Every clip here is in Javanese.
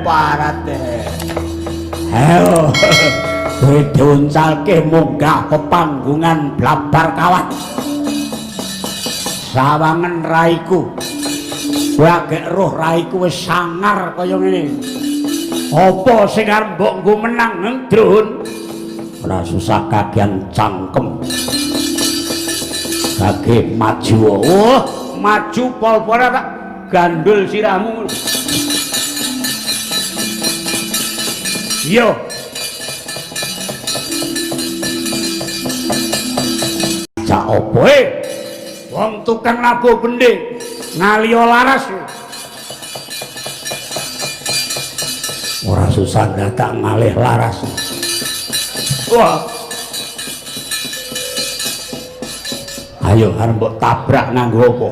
Parate. Ayo. Kowe diuncalke munggah pepanggungan blabar kawat. Sawangen raiku. Kowe agek roh raiku wis sangar kaya ngene. Apa sing arep mbok nggo menang Ndrun? Ora susah kagian cangkem. Kage maju. Oh, maju pol-pol tak gandul sirahmu. Yo. Cak opo wong tukang nabuh bendhe ngaliyo laras. Ora susah dadak ngalih laras. Wah. Ayo arep mbok tabrak nganggo apa?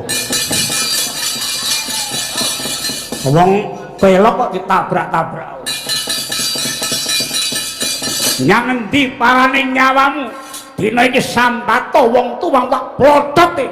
Wong pelok kok ditabrak-tabrak. Nyang endi parane nyawamu? Dina iki sampato wong tuwang tak plodhot e.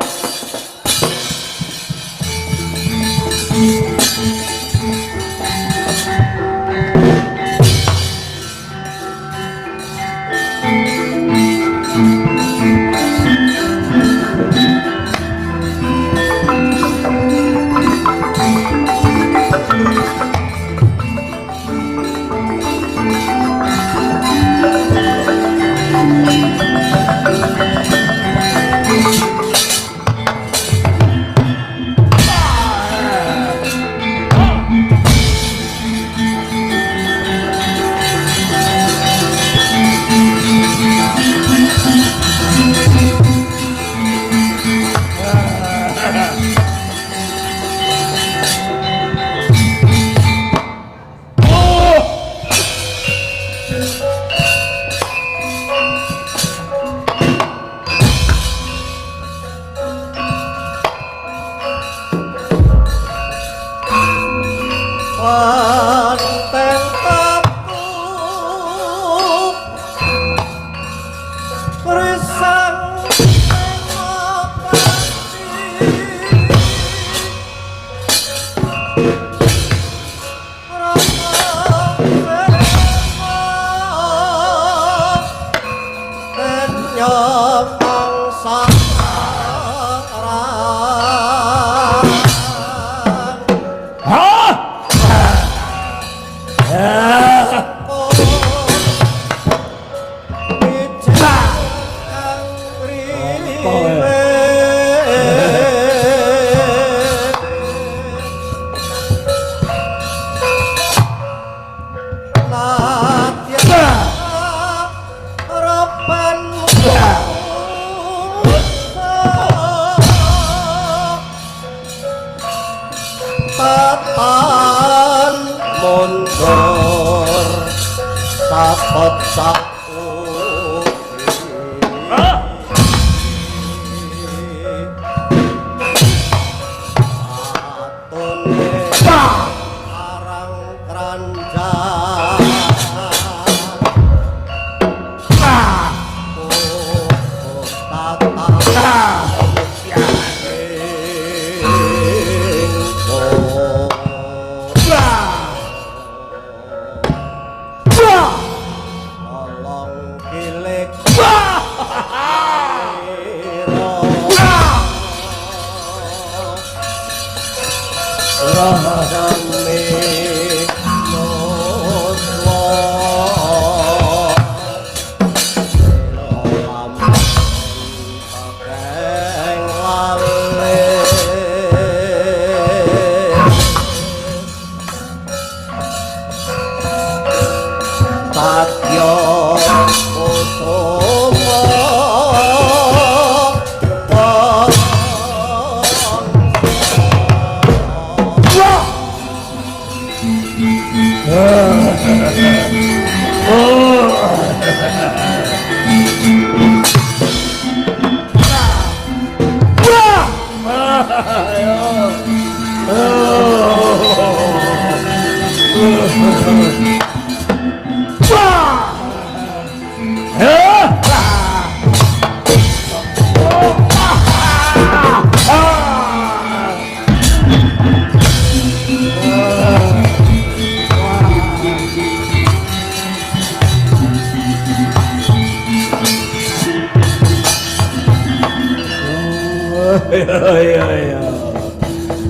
iya.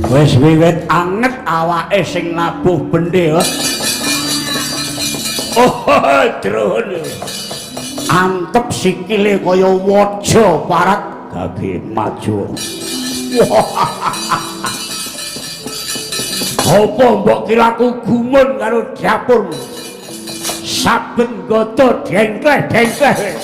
Wis wiwit anget awake sing nabuh bendhe. Oh, drone. Antep sikile kaya waja parat gage maju. Apa mbok kira aku gumun karo dapur? Saben goto dengkleh-dengkleh.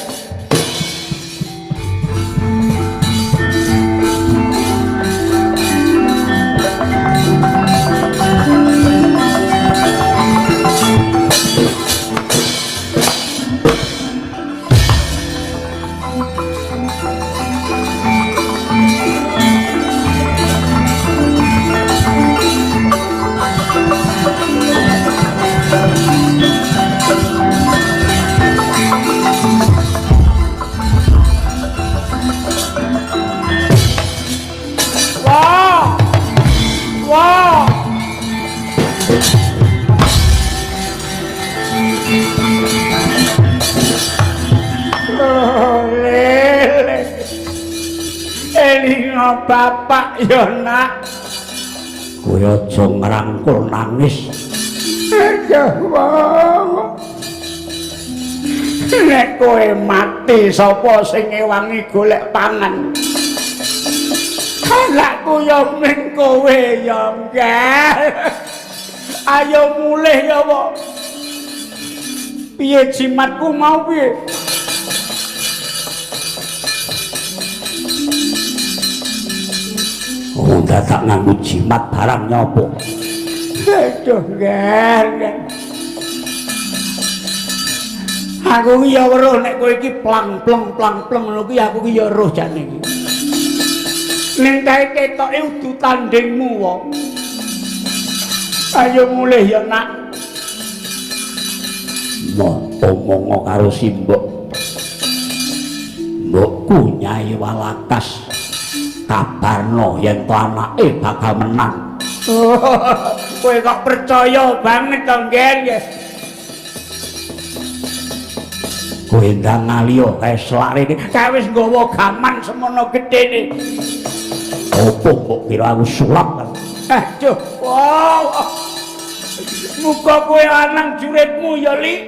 Bapak ya nak kowe aja ngrangkul nangis ya wong nek kowe mati sapa sing ngewangi golek pangan anakku ya ming kowe ya nggih ayo mulih ya wong piye jimatku mau piye dadak nganggo jimat barang nyopo. Aduh, nggih. Aku ki ya weruh nek kowe iki plang-pleng ngono ki aku ki ya weruh jane iki. Ning kae ketoke udu tandingmu wong. Ayo mulih ya nak. Mbok omong karo simbok. Mbokku Nyai Walakas. Kabarno yen to anake bakal menang. Kowe kok percaya banget to nggih. Kowe ndang ngaliyo kae slare iki kae wis nggawa gaman semono gedene. Opo kok kira aku sulap kan? Aduh, wow. Muga kowe anang juritmu ya, Li.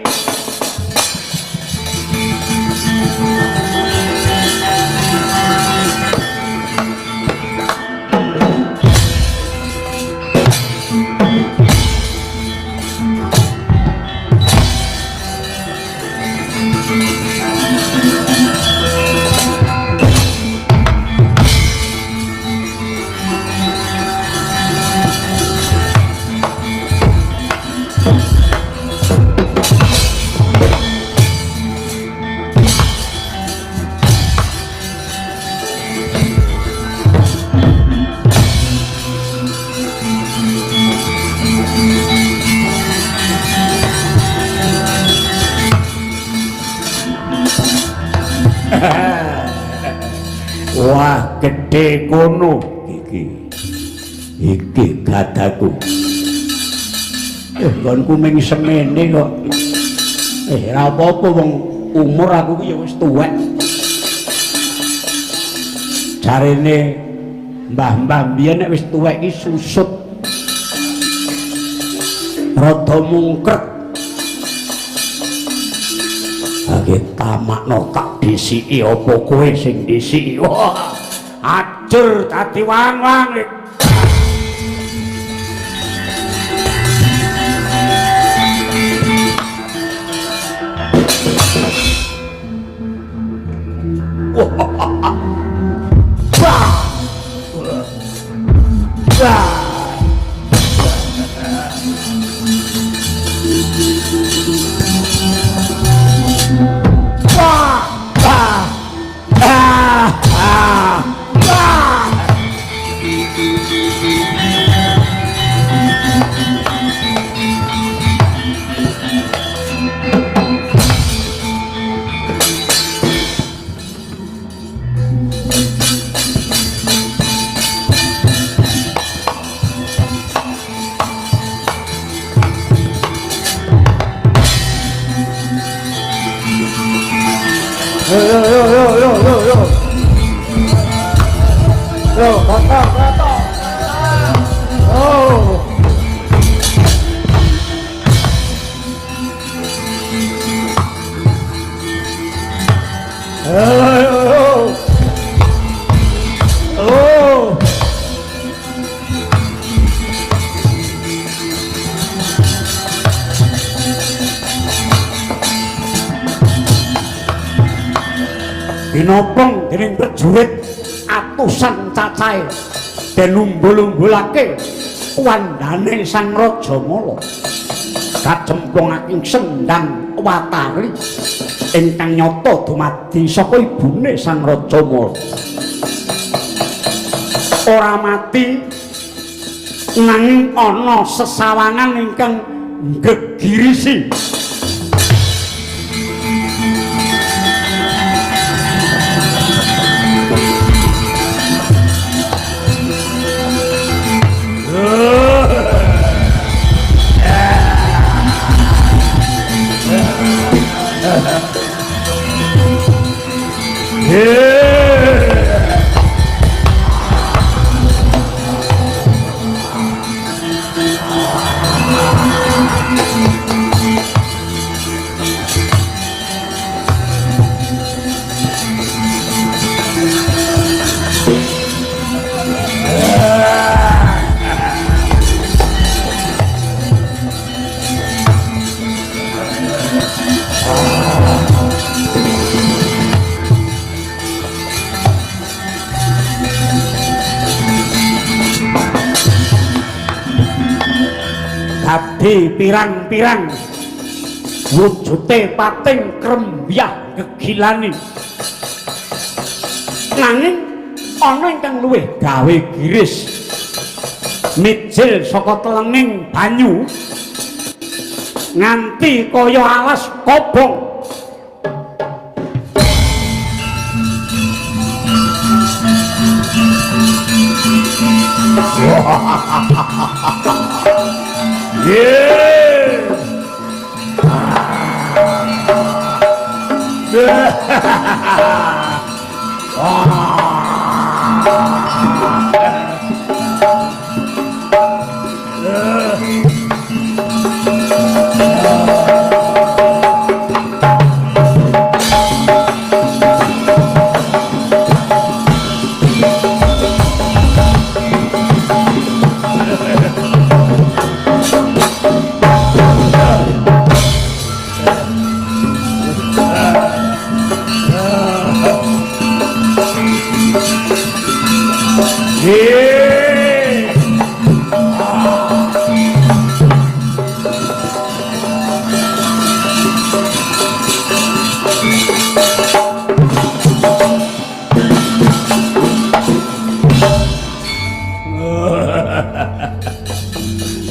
Wah, gede kono iki gadaku. Nggonku ming semene kok. Ora apa-apa wong umur aku ki ya wis tuwek. Jarene mbah-mbah biyen nek wis tuwek ki susut. Rada mungkrek. Age tamakno tak disiki apa kowe sing disiki. Wah, ajur dadi wang-wang. Kotor. Oh. Dinopong dening prajurit atusan cacahe den umbul-umbulake wandane Sang Rajamala kacemplungaking sendang watari ingkang nyata dumadi saka ibune Sang Rajamala ora mati nanging ana sesawangan ingkang gegirisi pirang-pirang wujute pating krembyah gegilani nanging ana ingkang luwih gawe giris mijil saka telenging banyu nganti kaya alas kobong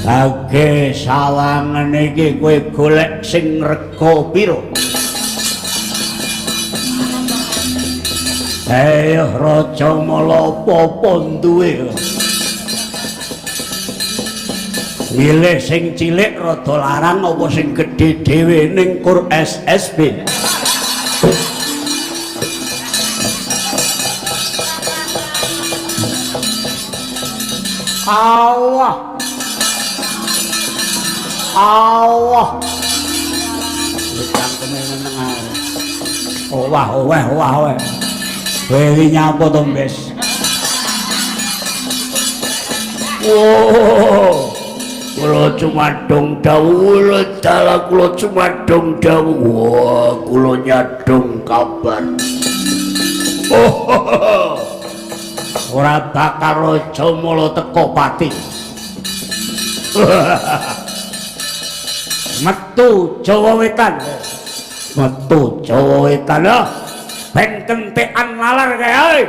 Age sawangan iki kowe golek sing rega pira? Rajamala apa duwe? Milih sing cilik rada larang apa sing gedhe dhewe ning kur SSB? Allah wah kowe nyapa to mbes kula cumadong dawuh dalah kula cumadong dawuh kula nyadong kabar ora bakal Rajamala teko pati metu Jawa Wetan ben kentekan lalar kae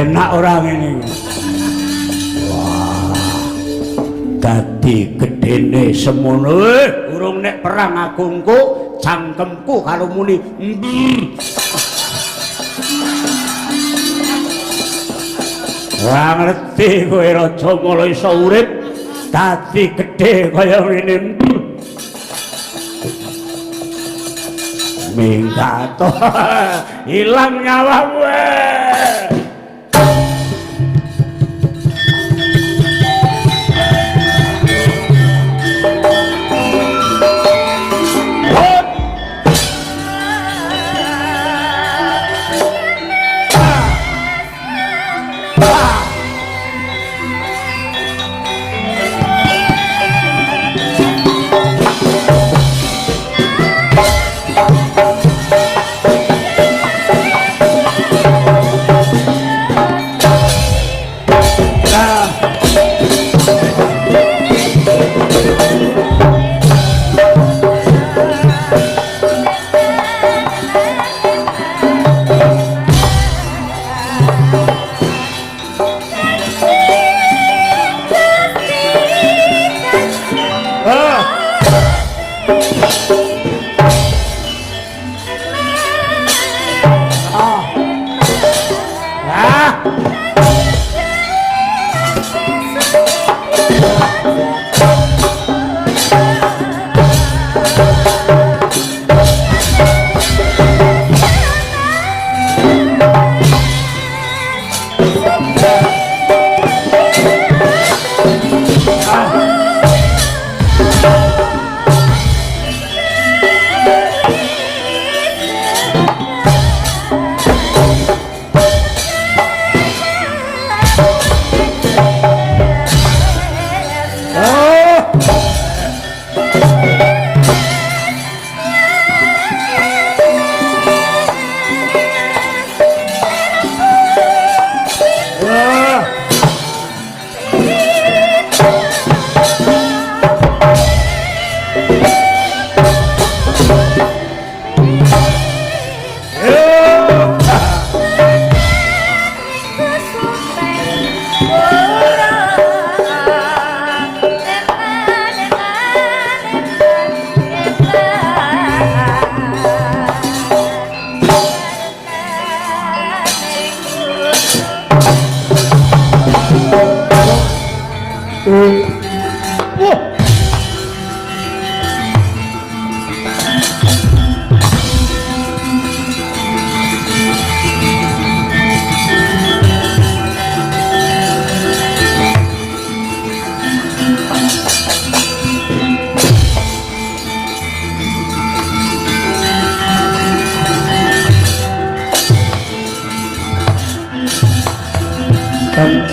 enak orang ini. Wah, dadi gedene semono. Urung nek perang agungku, cangkemku karo muni. Wah ngerti kowe Raja Mala iso urip dadi gedhe kaya ngene. Minggat ilang nyawamu.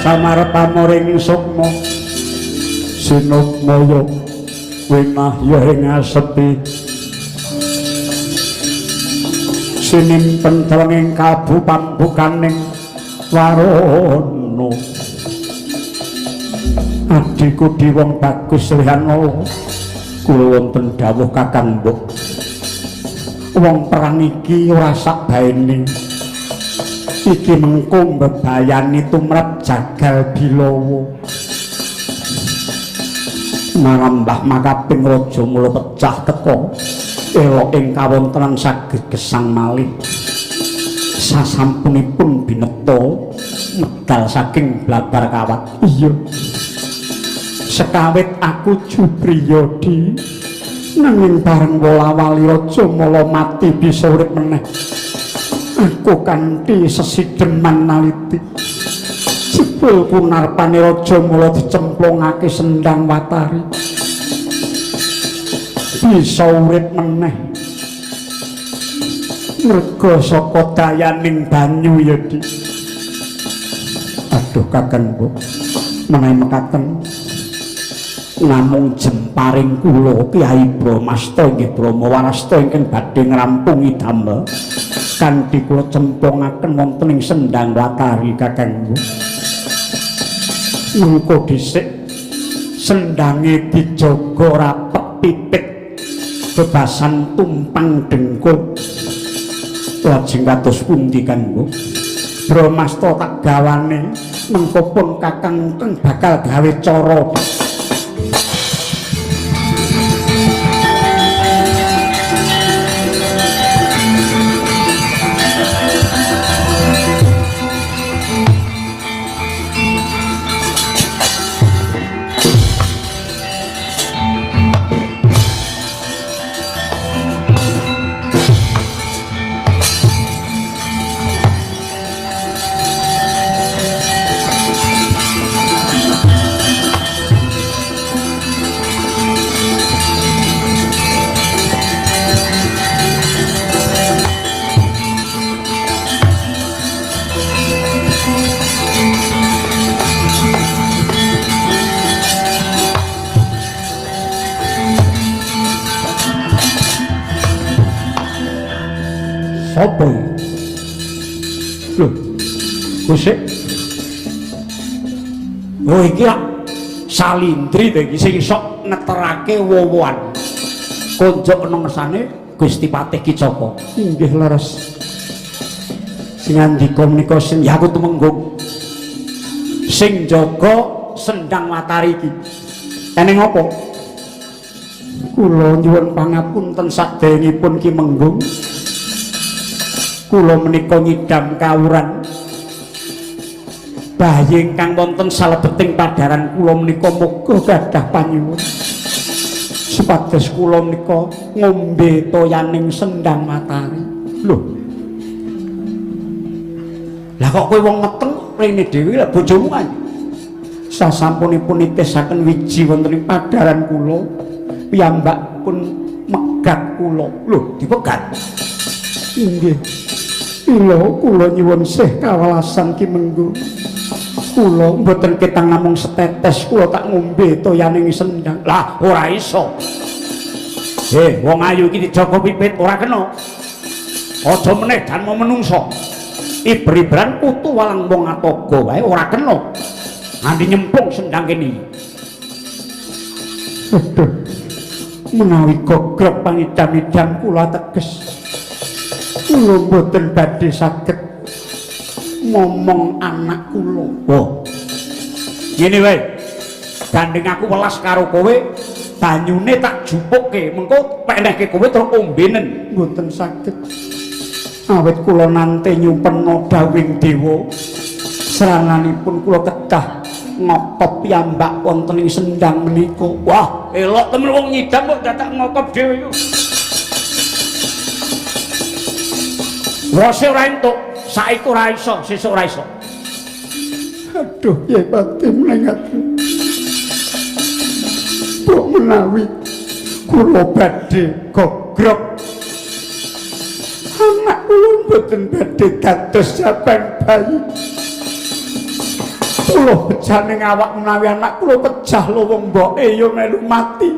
Samar pamoring sukma sinukmaya winahya ing asepi sinimpen telenging kalbu pambukaning warana adiku Diwang Bagus Rihana kula wonten dawuh Kakang Mbok wong perang iki ora sak baene iki mengko mbebayani tumrap jagal Bilawa marambah makaping Raja Mula pecah teka elok ing kawontenan saged gesang malih sasampunipun bineta medal saking Blabar Kawat. Iya sekawit aku Jubriyadi nanging bareng wola-wali Raja Mala mati bisa urip meneh aku kanthi sesideman naliti jebul kunarpane Raja Mala dicemplungake Sendang Watari bisa urip meneh merga saka dayaning banyu ya Di. Aduh Kakang Mbok menawi mekaten namung jemparing kula Kyai Bramasta nggih Brama Warasta ingkang badhe ngrampungi damel kanthi kula cemplungaken wonten ing Sendang Watari Kakang. Mengko dhisik sendange dijaga rapet pipit bebasan tumpang dengkul lajeng kados pundi Kang? Bramasta tak gawane mengko pun Kakang teng bakal gawe cara. Apa? Loh, kusik. Oh iki Salindri to iki sing sok neterake wowoan. Konjuk nengsane Gusti Patih Kicaka. Inggih leres. Sing andika menika sing ya aku tumenggung. Sing jaga sendang matari iki. Eneng apa? Kula nyuwun pangapunten sadèrèngipun Ki Menggung. Kula menika nyidam kawuran bayi ingkang wonten salebeting padaran kula menika muga gadah panyuwun supados kula menika ngombe toyaning sendang matari. Lho, lah kok kowe wong meteng rene dhewe lha bojomu ae sasampunipun nitesaken wiji wonten ing padaran kula piyambak pun megat kula. Lho, dipegat. Inggih. Kula nyuwun sih kawelasan Ki Menggung. Kula mboten ketang namung setetes kula tak ngombe toyaning sendang. Lah ora iso. Wong ayu iki dijaga pipit ora kena. Aja meneh dan mau menungso. Iber-iberan putu walang wong atoga wae ora kena. Nganti nyempung sendang kene. Aduh. Menawi gogrok pangidam-idam kula teges. Kula mboten badhe saged ngomong anak kula. Oh. Ngene wae. Gandeng aku welas karo kowe, banyune tak jupukke, mengko penehke kowe terus ombenen. Mboten saged. Awit kula nante nyumpena dawing dewa. Seranganipun kula kedah ngokop piyambak wonten ing sendang menika. Wah, elok temen wong nyidam kok dadak ngokop dhewe iku. Wase ora entuk, saiki ora iso, sesuk ora iso. Aduh, ya batin menengati. Kok menawi kula badhe gogrok. Anak kula mboten badhe dados jaban bayi. Kula pecah ning awak menawi anak kula pecah lho wong mboke ya melu mati.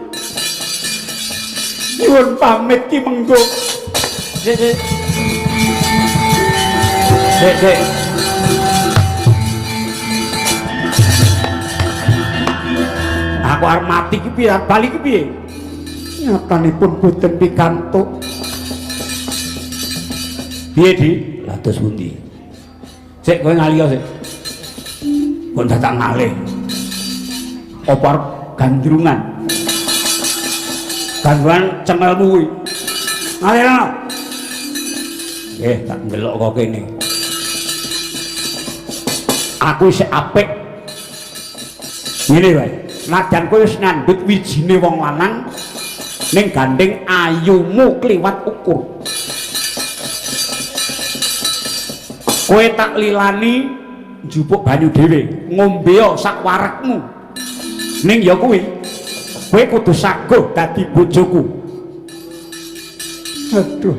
Nyuwun pamit Ki Menggung. Dek. Aku arep mati ki piye? Bali ki piye? Nyatanipun boten pikantuk. Piye, Di? Lah terus pundi? Sik kowe ngalih sik. Kon dadak ngalih. Apa arep gandrungan? Gandrungan cengelmu kuwi. Ngalih ana. Tak ndelok kok kene. Aku isih apik. Ngene wae. Najan kowe wis ngandhut wijine wong lanang ning gandeng ayumu kliwat ukur. Kowe tak lilani njupuk banyu dhewe, ngombeo sak warekmu. Ning ya kuwi, kowe kudu saguh dadi bojoku. Aduh.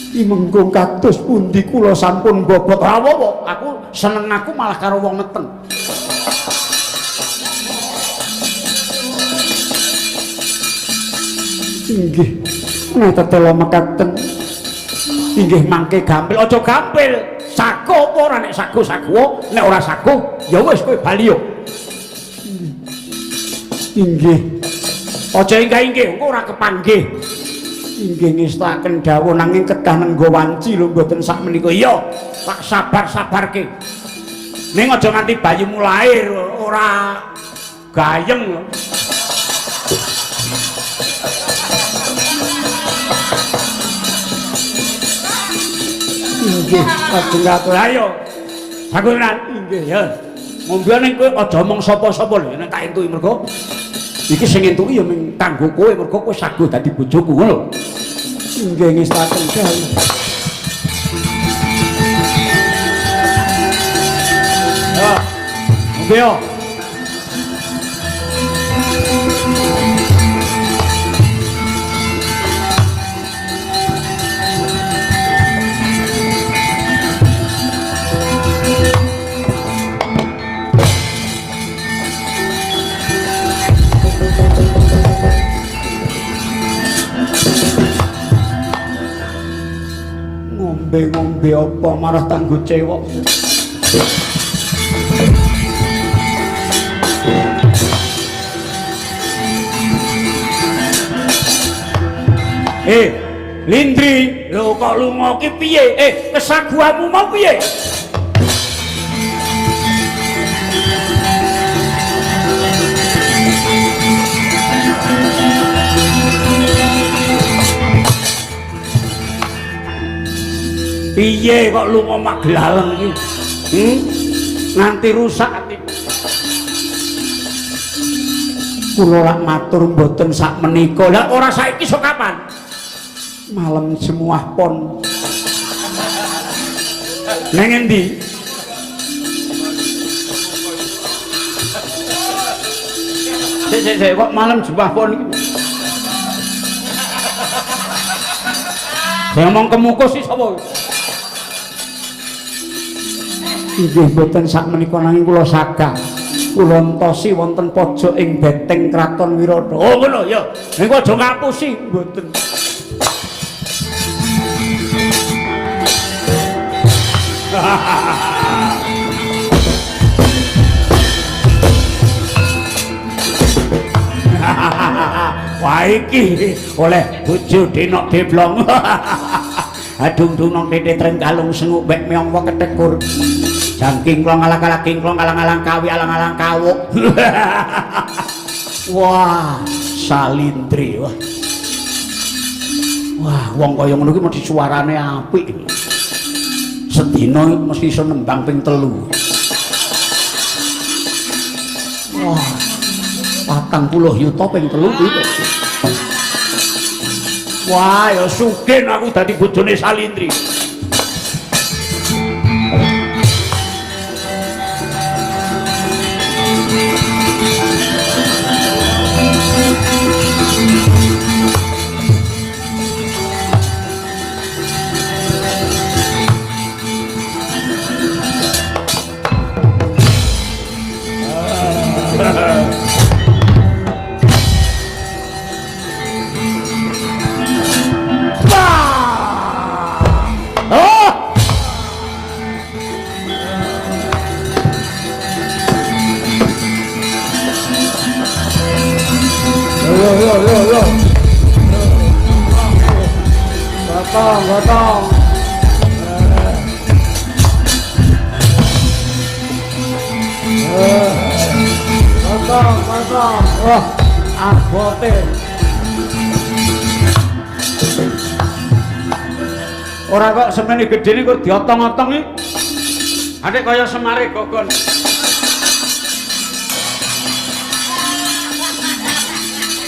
Ki Menggung kados pundi kula sampun bobot rawowo. Aku seneng aku malah karo wong meteng. Inggih, nata telo mekaten. Inggih mangke gampil, aja gampil. Sago apa ora nek sago-sago, nek ora sago ya wis kowe bali yo. Inggih. Aja inggih-inggih, engko ora kepanggih. Inggih ngestaken dawuh nanging kedah nenggo wanci lho mboten sak menika. Iya, tak sabar-sabarke. Ning aja nganti bayimu lahir ora gayeng lho. Inggih, lajeng atur ayo. Sagunan inggih ya. Monggo ning kowe aja omong sapa-sapa lho nek tak entuki mergo iki sing entuki ya mung kanggo kowe mergo kowe sago dadi bojoku ngono. Inggih ngestaken dawuh. Ya. Monggo. Ngombe apa marah tanggo cewek. Lindri, lho kok lunga ki piye? Kesaguanmu mau piye? Piye kok lunga Maglaleng iki? Nganti rusak ati. Kula lak matur mboten sak menika. Lah ora saiki sok kapan? Malam semua pon. Nang endi? Sik kok malam semua pon iki. Saya ngomong kemukus sih sapa? Inggih mboten sak menika nanging kula sagah kula entosi wonten pojok ing beteng Kraton Wirata. Oh ngono ya. Ning aja ngapusi mboten. Wah iki oleh bojo denok deblong. Adung-dung nang tete treng kalung senguk mek meong wa ketekur. Jangking klong alang-alang kingklong alang-alang kawi alang-alang kawuk. Wah, salindri wah. Wah, wong kaya ngono ki mesti suarane apik. Sedina mesti iso nembang ping 3. Wah. 40 yuta ping 3 iki. Wah, ya sugih aku dadi bojone Salindri. Gotong. Gotong. Wah, abote. Ora kok semene gedene kok diotong-otong iki. Adek kaya semare gogon.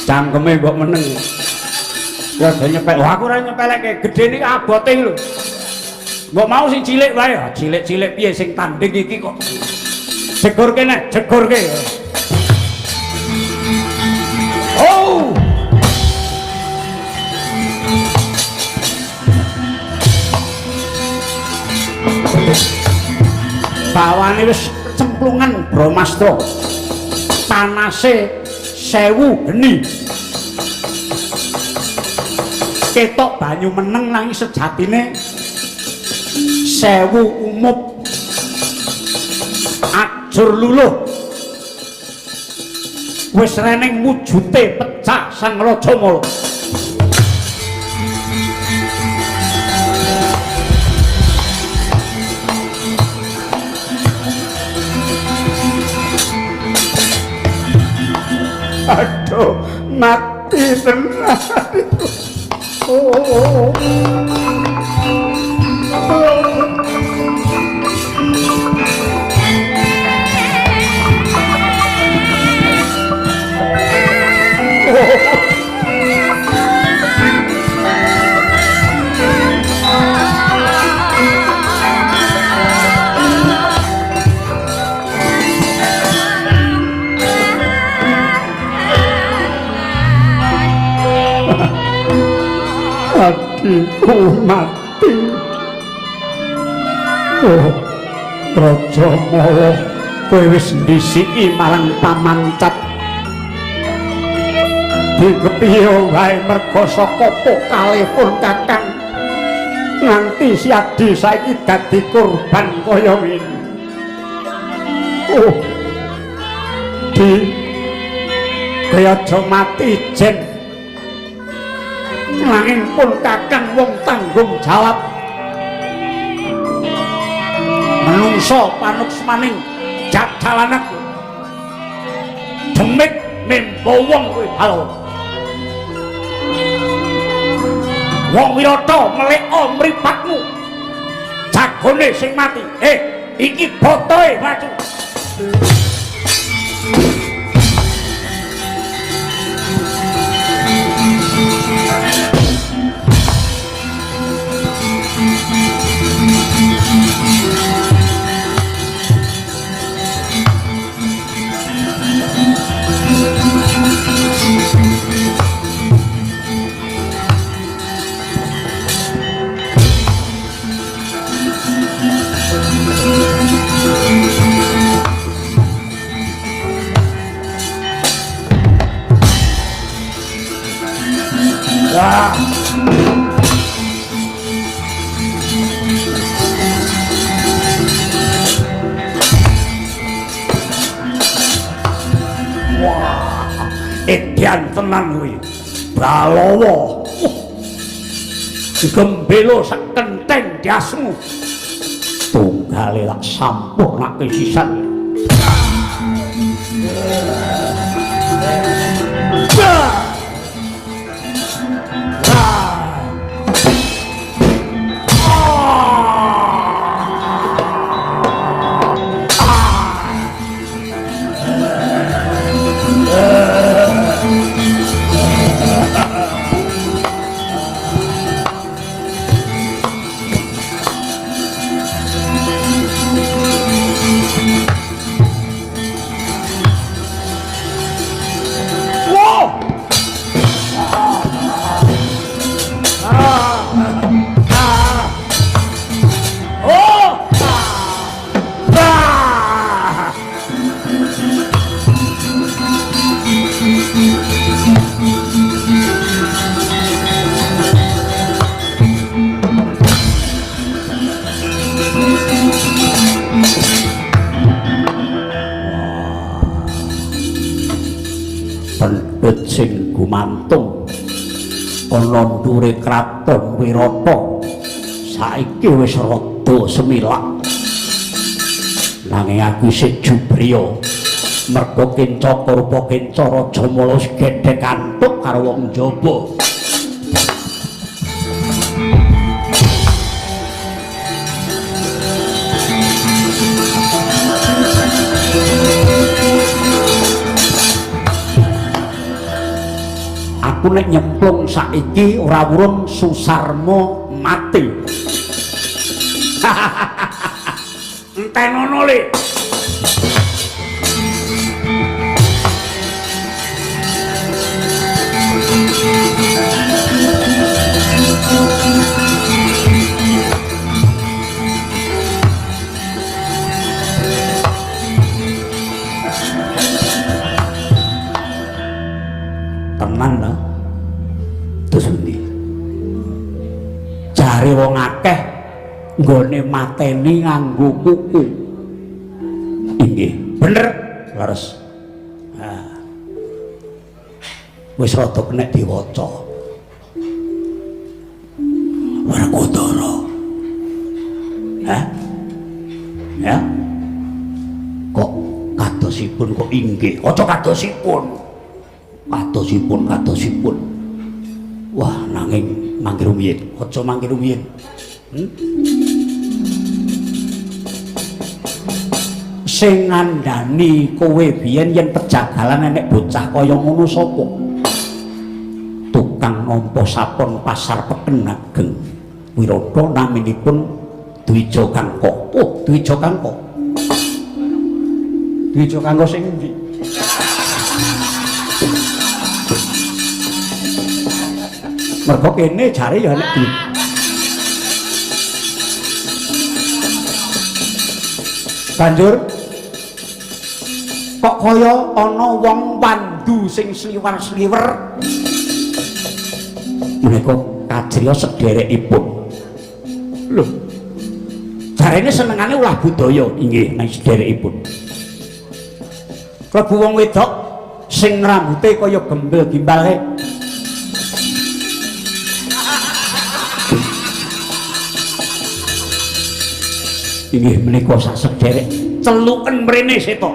Cangkeme kok meneng. Ya nyepel. Wah aku ora nyepeleke, gedene abote lho. Mbok mau sing cilik wae, cilik-cilik piye sing tanding iki kok. Jegurke nek, jegurke. Oh. Bawane wis cemplungan Brahmastra. Panase 1000 geni. Ketok banyu meneng nanging sejatine 1000 umup ajur luluh wis reneng wujute pecah sang raja mala aduh mati tenan. Oh. Hatiku mati. Oh, Raja Mawa, kowe wis ndisiki marang pamancat. Dikepiye wae merga saka pokalipun Kakang nganti Siadi saiki dadi korban kaya ngene. Oh, kowe aja mati jen. Nanging pun Kakang wong tanggung jawab. Menungso panuksmaning jadalan aku. Demit membo wong kuwi halo. Wong Wirata meleka mripatmu. Jagone sing mati. Iki botoe maju. Edian tenan kuwi. Balawa. Gembelo sak kenteng dasmu. Tunggale lak sampurnake sisan. Pendhet sing gumantung ana ndure kraton Wirata saiki wis rada semilak. Nanging aku isih jubriya merga Kinca Kurpa Kinca Raja Mala gedhe kantuk karo wong njaba. Aku nek nyemplung saiki ora wurun Susarma mati. Entenono le. Tenan lho. Terus endi? Jare wong akeh nggone mateni nganggo kuku. Inggih, bener, leres. Nah. Wis rada kena diwaca. Werkudara. Hah? Ya? Kok kadosipun kok inggih? Aja kadosipun. Kadosipun. Wah, nanging mangke rumiyin, aja mangke rumiyin. Sing ngandani kowe biyen yen pejagalan enek bocah kaya ngono sapa? Tukang nampa sapon pasar Peken Ageng. Wirata naminipun Dwija Kangka. Oh, Dwija Kangka. Dwija Kangka sing endi? Mergo kene jare ya nek di banjur kok kaya ana wong wandu sing sliwer-sliwer menika kajriya sederekipun lho jarene senengane ulah budaya inggih nang sederekipun klebu wong wedok sing rambute kaya gembel gimbale inggih menika sak sederek celuken mrene seta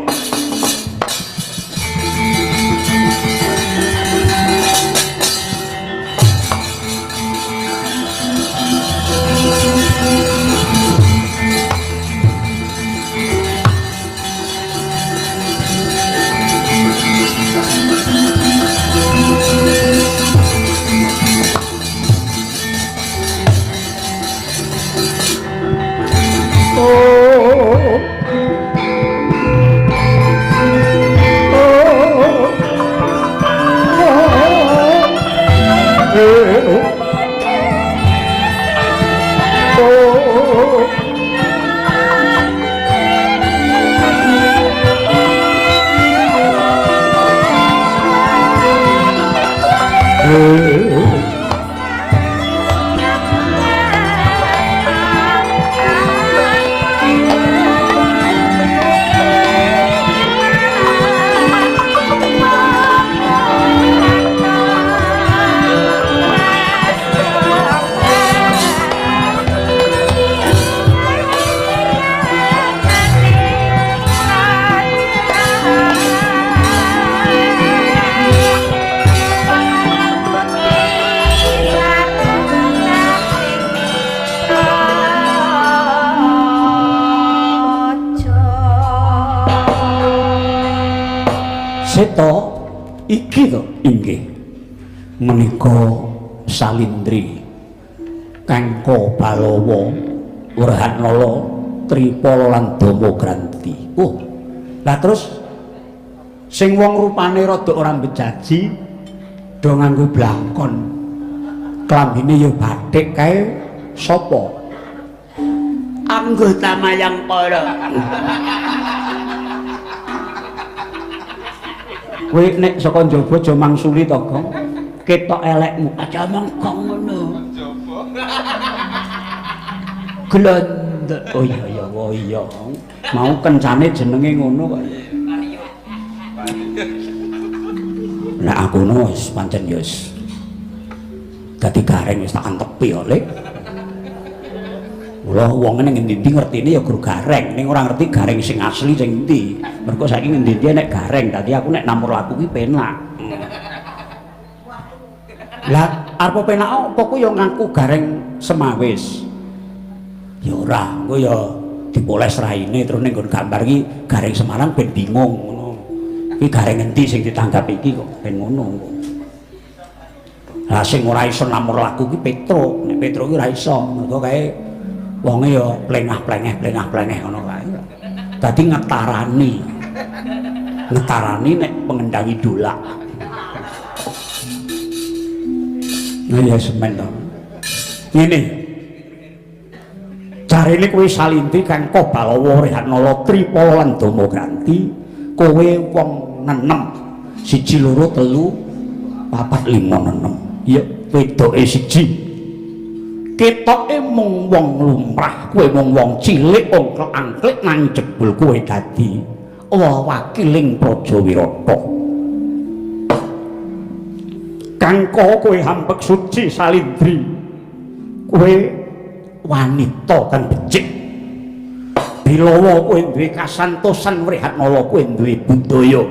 Seta iki to inggih menika Salindri Kangka Balawa Werhanala Tripala lan Damogranti. Oh lah terus sing wong rupane rada ora bejaji do nganggo blangkon klambine ya bathik kae sapa? Anggota Mayangkara. Kowe nek saka njaba aja mangsuli to, Gong. Ketok elekmu aja mengkong ngono. Glendek. Oh iya. Mau kencane jenenge ngono kok. Nek aku no wis pancen ya wis dadi gareng wis tak antepi ya, Lek. Mula wong ning endi-endi ngertine ya guru gareng, ning ora ngerti gareng sing asli sing endi. Mergo saiki ngendi-endi nek gareng, dadi aku nek namur laku ki penak. Lah arep penak apa ku ya ngaku gareng semawis. Ya ora, engko ya dipoles raine terus ning nggon gambar ki gareng Semarang ben bingung ngono. Iki gareng endi sing ditanggap iki kok ben ngono. Lah sing ora iso namur laku ki Petro, nek Petro ki ora iso, mergo kae wonge ya plengah-plengeh ngono kae. Dadi ngetarani nek pengendangi dolak. Nah ya semen to. Ngene. Jarene kowe Salindri Kangka Balawa Werhanala Tripala lan Damogranti, kowe wong nenem 1 2 3 4 5 6. Ya wedoke 1. Ketoke mung wong lumrah, kowe mung wong cilik ongklek-angklek nang jebul kowe dadi wakiling Praja Wirata. Kangka kowe hampek suci Salindri. Kowe wanita kang becik. Bilawa kowe duwe kasantosan, Werhanala kowe duwe budaya.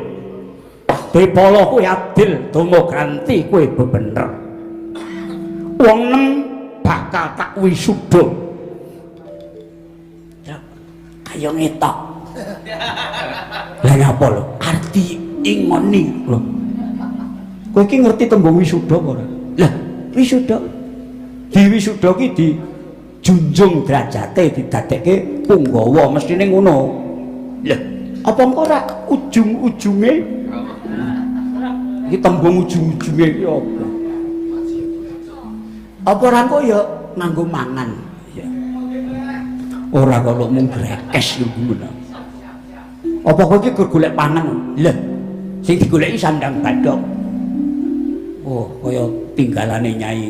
Tripala kowe adil, Damogranti kowe bebener. Wong nem bakal tak wisuda. Ya, kaya ngetok. Lah ngapa lho? Arti ingoni lho. Kowe iki ngerti tembung wisuda apa ora? Lah, wisuda. Di wisuda ki dijunjung derajate didadekke punggawa mestine ngono. Lah, apa engko ora ujung-ujunge iki tembung ujung-ujunge iki apa? Apa ora kok ya nganggo mangan ya. Ora kok mung grekes ngono. Apa kowe iki gur golek pangan? Lah, sing digoleki sandang badhok. Oh, kaya tinggalane Nyai.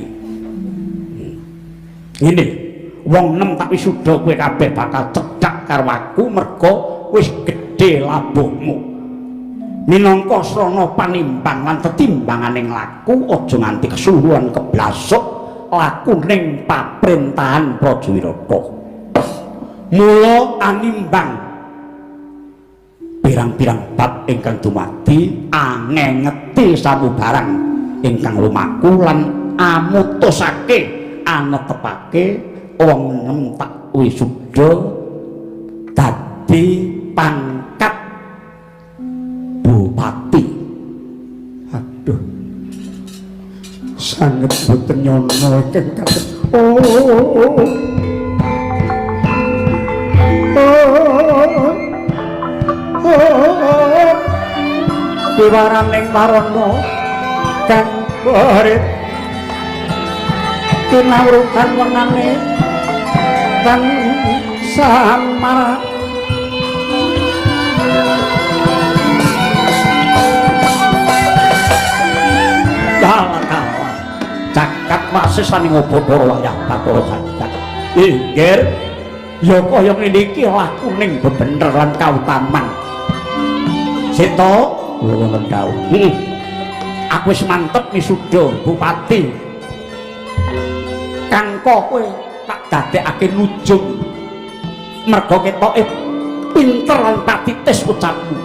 Ini wong nem tak wisuda kowe kabeh bakal cedhak karo aku merga wis gedhe labuhmu. Minangka srana panimbang lan tetimbanganing laku aja nganti kesuruhan keblasuk laku ning paprintahan Praja Wirata. Mula animbang pirang-pirang bab ingkang dumadi angengeti samubarang ingkang lumaku lan amutusake anetepake wong nem tak wisuda dadi pangkat bupati. Aduh, sanget boten nyono ingkang kados. Diwaraning warana kang barit kinawrukan wenane kang samar kala cakat wasisaning Ubadara wayah Bathara Jagat. Inggih ya kaya ngene iki laku ning bebener lan kautaman. Sita wonten dawuh. Aku wis mantep wisuda bupati. Kangka kowe tak dadekake nujung. Merga ketoke pinter lan patitis ucapmu.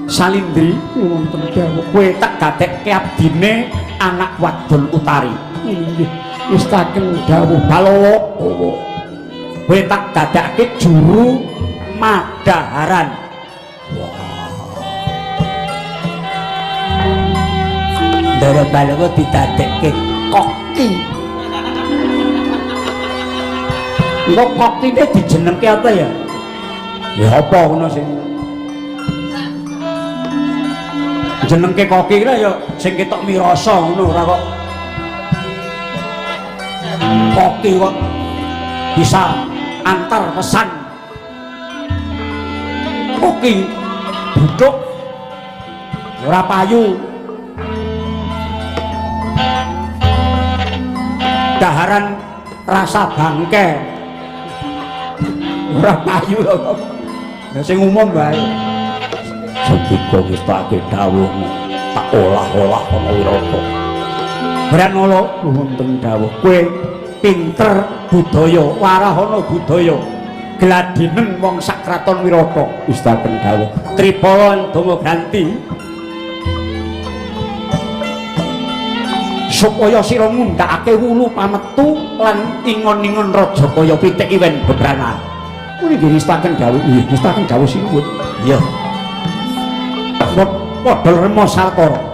Salindri wonten dawuh kowe tak dadekke abdine anak wadon utari. Inggih, wis taken dawuh Balawa. Kowe tak dadekake juru madaharan. Dara Balawa didadekke koki. Engko kokine dijenengke apa ya? Ya apa ngono sing jenengke koki lah ya sing ketok mirasa ngono ora kok koki kok bisa antar pesan. Koki duduk ora payu. Daharan rasa bangke ora payu lho. Lah sing umum bae. Sedika wis tak dawuhmu tak olah-olah ana Wirata. Branala wonten dawuh kowe pinter budaya, warah ana budaya. Gladinen wong sak kraton Wirata. Wis tak dawuh. Tripala Damogranti supaya sira ngundhakake wulu pametu lan ingon-ingon Rajakaya pitik iwen bebrana. Kuwi ngiristaken dawuh, nggih, ngiristaken dawuh sinuwun. Iya. Padha rema Salkara.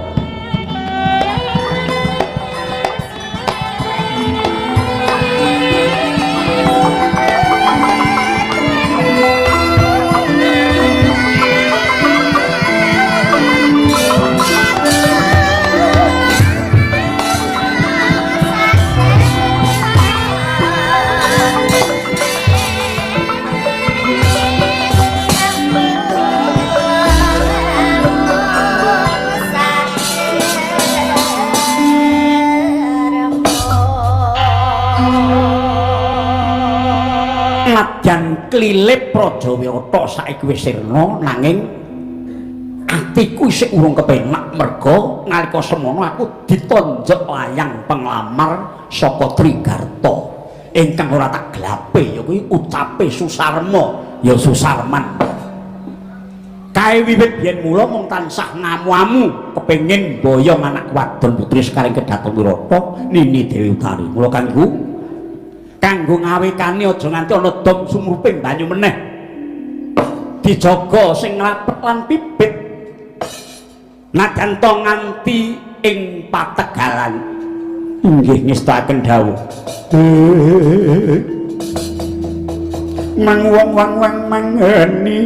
Nadyan klilip Praja Wirata saiki wis sirna nanging atiku isih urung kepenak merga nalika semono aku ditonjok layang penglamar saka Trigarta ingkang ora tak glape ya kuwi ucape Susarma ya Susarman kae wiwit biyen mula mung tansah ngamu-amu kepengin boyong anak wadon putri Sekaring Kedaton Wirata Nini Dewi Utari. Mula kanggo ngawekane aja nganti ana dom sumruping banyu meneh. Dijaga sing rapet lan pipit. Najan to nganti ing pategalan. Inggih ngestakaken dawuh. Mang wong mangeni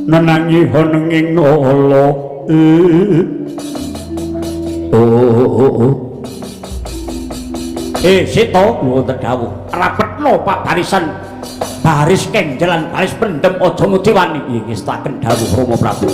nanangi honenging nolo sito lho tedhawuh rapetno Pak Barisan baris kenjelan baris pendem aja ngudiwani nggih ngestaken dawuh Rama Prabu.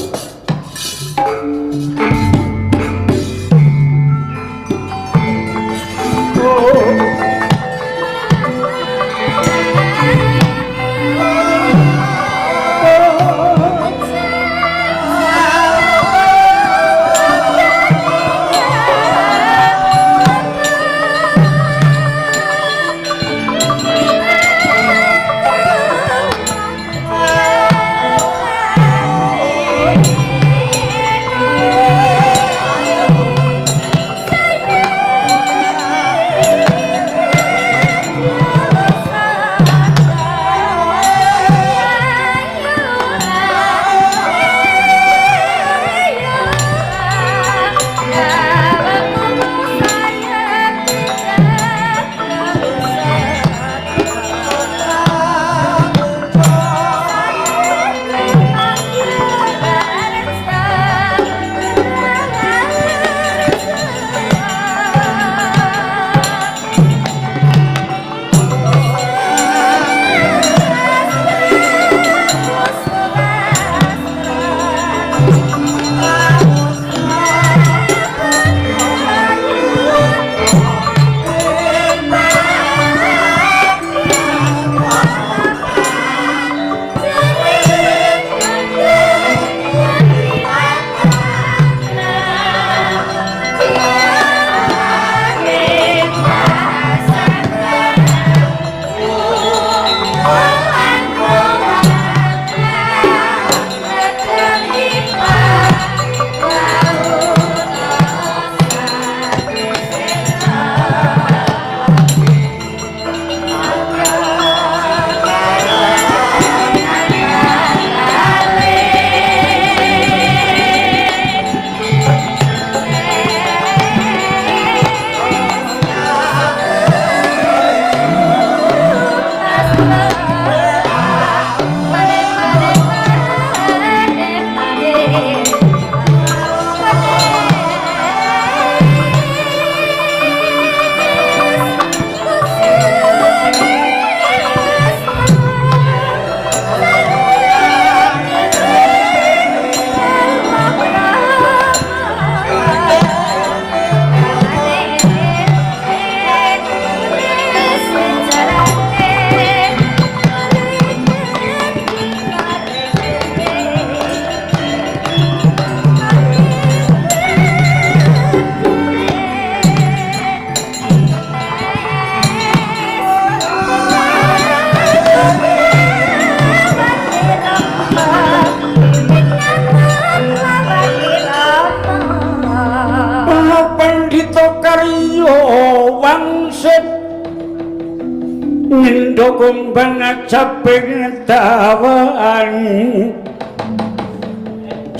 Kumbang caping tawaan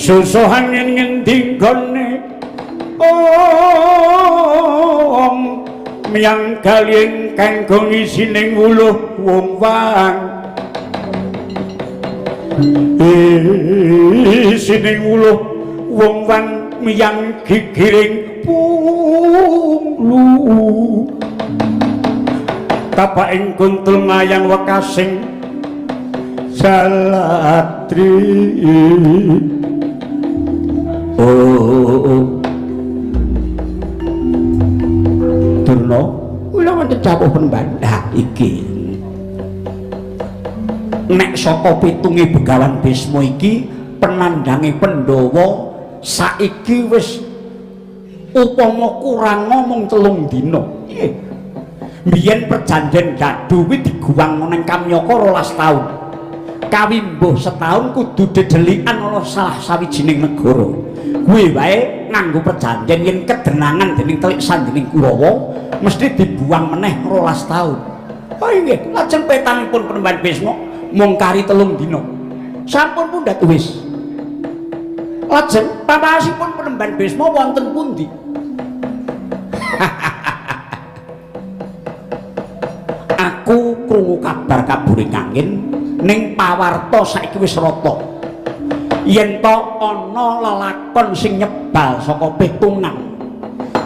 susuhan ing ngendi gone om miyang kalih kanggo ngisining wuluh wong wang isining wuluh wong wang miyang gigiring punglu Tapak ing kuntul mayang wekasing salatri Durna kula wonten dawuh pembantah iki nek saka pitunge Begawan Bisma iki penandange Pandhawa saiki wis upama kurang ngomong 3 dina Biyen perjanjian gadu kuwi diguwang ning Kamyaka 12 taun. Kawimbuh setahun kudu dedelikan ana salah sawijining negara. Kuwi wae nganggo perjanjian yen kedenangan dening telik sandening Kurawa mesti dibuang meneh 12 taun. Oh nggih, lajeng petangipun Penemban Bisma mung kari 3 dina. Sampun pundhat wis. Lajeng papasipun Penemban Bisma wonten pundi? Aku krungu kabar kaburing angin ning pawarta saiki wis rata. Yen to ana lelakon sing nyebal saka Petungan.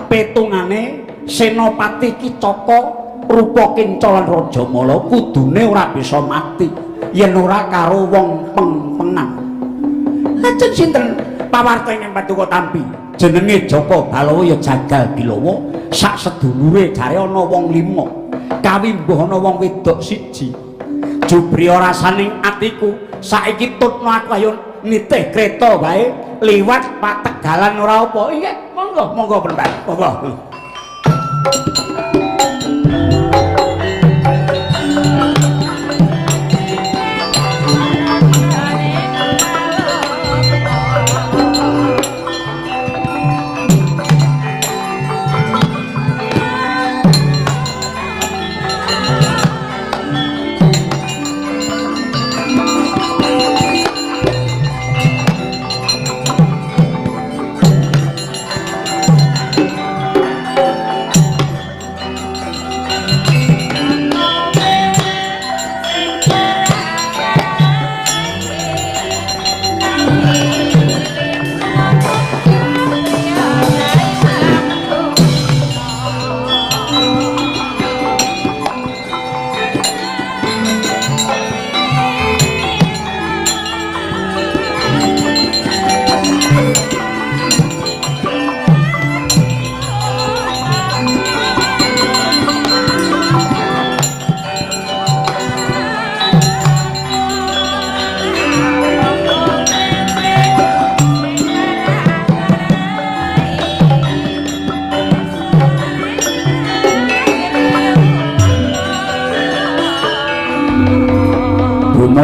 Petungane Senopati Kicaka rupa Kinca lan Rajamala kudune ora bisa mati yen ora karo wong pengpengan. Lajeng sinten pawarta ing Paduka Tampi? Jenenge Jaka Balawa ya Jagal Bilawa, sak sedulure jare ana wong 5. Kawimbuh ana wong wedok 1. Jubriya rasaning atiku saiki tutno aku ayo nitih kreta wae liwat Pategalan ora apa. Nggih, monggo Penemban. Monggo.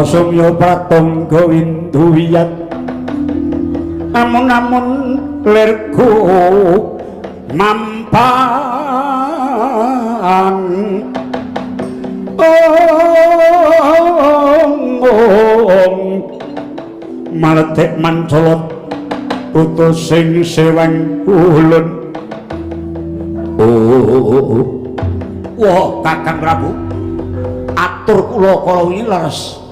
Somya pratangga windu wiyat amun-amun lirku mampan maletek mancolot utus sing seweng ulun. Wah Kakang Prabu atur kula kala wingi leres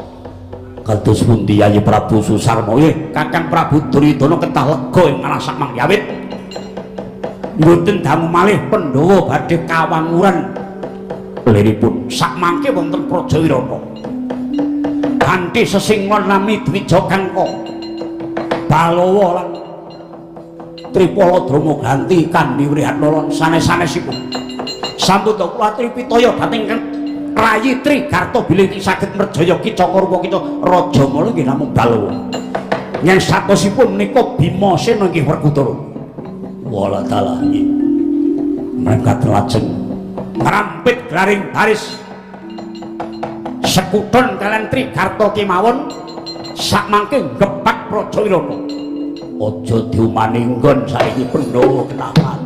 kados pundi Yayi Prabu Susarma? Nggih, Kakang Prabu Duryudana ketah lega ing ngrasak mangyawit. Mboten dangu malih Pandhawa badhe kawanguran liripun sakmangke wonten Praja Wirata. Kanthi sesinggon nami Dwija Kangka, Balawa lan Tripala Drama ganti Kandi Wrihatna sanes-sanesipun. Sampun kula tripitaya dhateng Rayi Trigarta bilih saged merjaya Kicaka rupa Kicca Rajamala nggih namung Balawa. Yen satosipun menika Bimasena nggih Werkudara. Wala taala nggih. Mangkat lajeng ngrampit glaring baris Sekuton kalian Trigarta kemawon sakmangke gebak Praja Wirata. Aja diumaninggon saiki Pandhawa kenakan.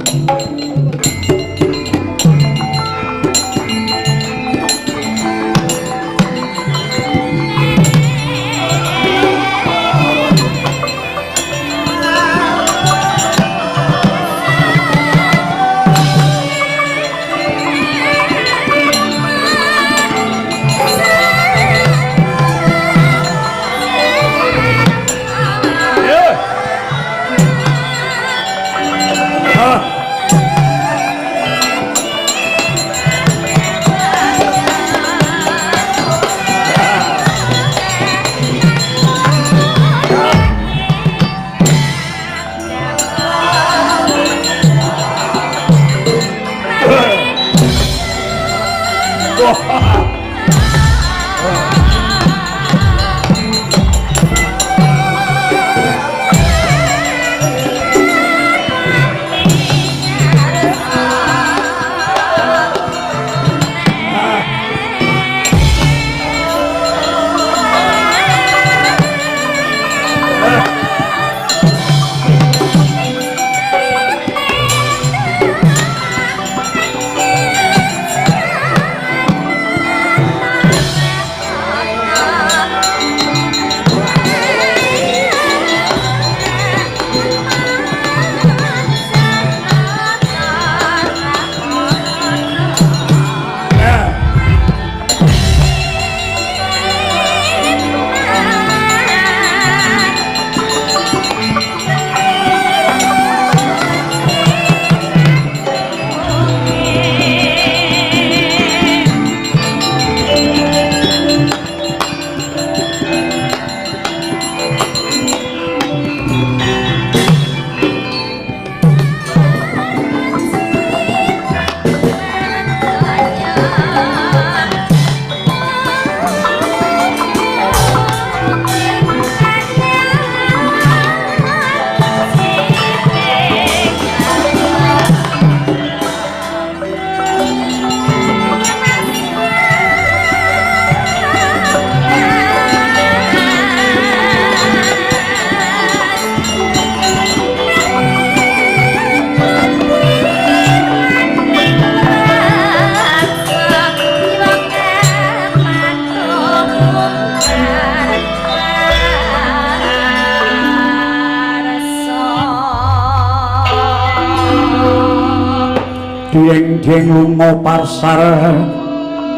dieng-dieng lunga pasar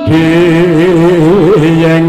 dieng